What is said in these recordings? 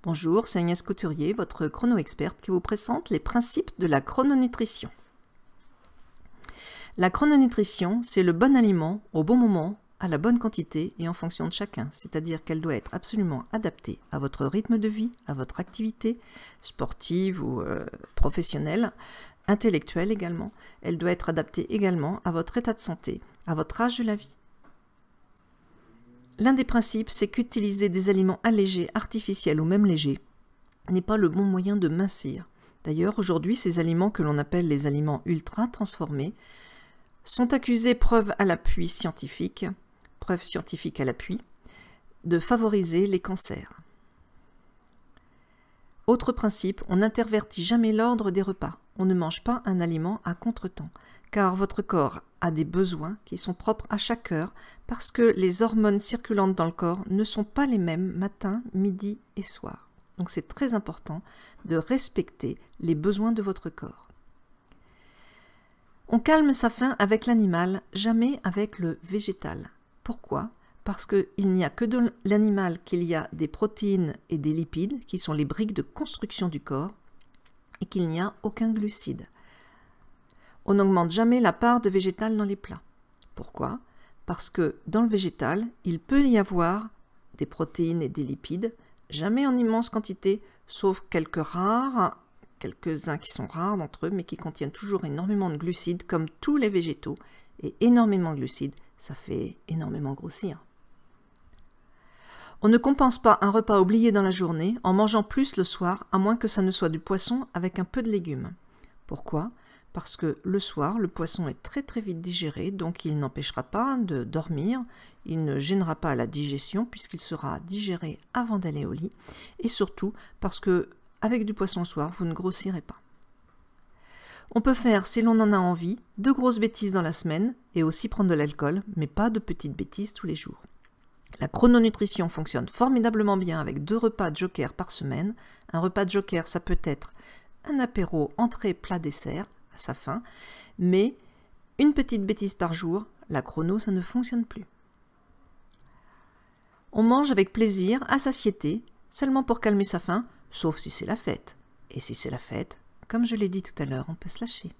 Bonjour, c'est Agnès Couturier, votre chrono-experte qui vous présente les principes de la chrononutrition. La chrononutrition, c'est le bon aliment au bon moment, à la bonne quantité et en fonction de chacun, c'est-à-dire qu'elle doit être absolument adaptée à votre rythme de vie, à votre activité sportive ou professionnelle, intellectuelle également. Elle doit être adaptée également à votre état de santé, à votre âge de la vie. L'un des principes, c'est qu'utiliser des aliments allégés, artificiels ou même légers n'est pas le bon moyen de mincir. D'ailleurs, aujourd'hui, ces aliments que l'on appelle les aliments ultra transformés sont accusés, preuve à l'appui scientifique, preuve scientifique à l'appui, de favoriser les cancers. Autre principe, on n'intervertit jamais l'ordre des repas. On ne mange pas un aliment à contretemps, car votre corps a des besoins qui sont propres à chaque heure, parce que les hormones circulantes dans le corps ne sont pas les mêmes matin, midi et soir. Donc c'est très important de respecter les besoins de votre corps. On calme sa faim avec l'animal, jamais avec le végétal. Pourquoi ? Parce qu'il n'y a que de l'animal qu'il y a des protéines et des lipides, qui sont les briques de construction du corps, et qu'il n'y a aucun glucide. On n'augmente jamais la part de végétal dans les plats. Pourquoi ? Parce que dans le végétal, il peut y avoir des protéines et des lipides, jamais en immense quantité, sauf quelques-uns qui sont rares d'entre eux, mais qui contiennent toujours énormément de glucides, comme tous les végétaux. Et énormément de glucides, ça fait énormément grossir. On ne compense pas un repas oublié dans la journée en mangeant plus le soir, à moins que ça ne soit du poisson avec un peu de légumes. Pourquoi ? Parce que le soir, le poisson est très vite digéré, donc il n'empêchera pas de dormir, il ne gênera pas la digestion puisqu'il sera digéré avant d'aller au lit, et surtout parce que avec du poisson le soir, vous ne grossirez pas. On peut faire, si l'on en a envie, de grosses bêtises dans la semaine et aussi prendre de l'alcool, mais pas de petites bêtises tous les jours. La chrononutrition fonctionne formidablement bien avec 2 repas joker par semaine. Un repas joker, ça peut être un apéro, entrée, plat, dessert, à sa faim, mais une petite bêtise par jour, la chrono, ça ne fonctionne plus. On mange avec plaisir, à satiété, seulement pour calmer sa faim, sauf si c'est la fête. Et si c'est la fête, comme je l'ai dit tout à l'heure, on peut se lâcher.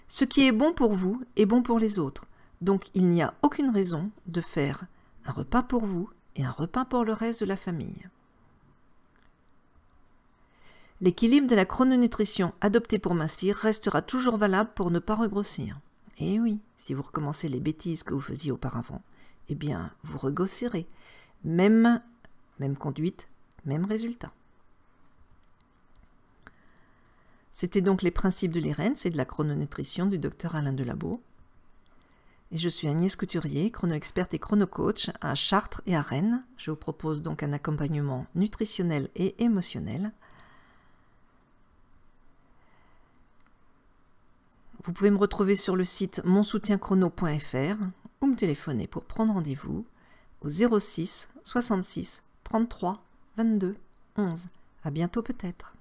Ce qui est bon pour vous est bon pour les autres, donc il n'y a aucune raison de faire un repas pour vous et un repas pour le reste de la famille. L'équilibre de la chrononutrition adoptée pour mincir restera toujours valable pour ne pas regrossir. Et oui, si vous recommencez les bêtises que vous faisiez auparavant, eh bien, vous regrossirez. Même conduite, même résultat. C'était donc les principes de l'IREN, c'est de la chrononutrition du docteur Alain Delabo. Et je suis Agnès Couturier, chrono-experte et chrono-coach à Chartres et à Rennes. Je vous propose donc un accompagnement nutritionnel et émotionnel. Vous pouvez me retrouver sur le site monsoutienchrono.fr ou me téléphoner pour prendre rendez-vous au 06 66 33 22 11. À bientôt peut-être.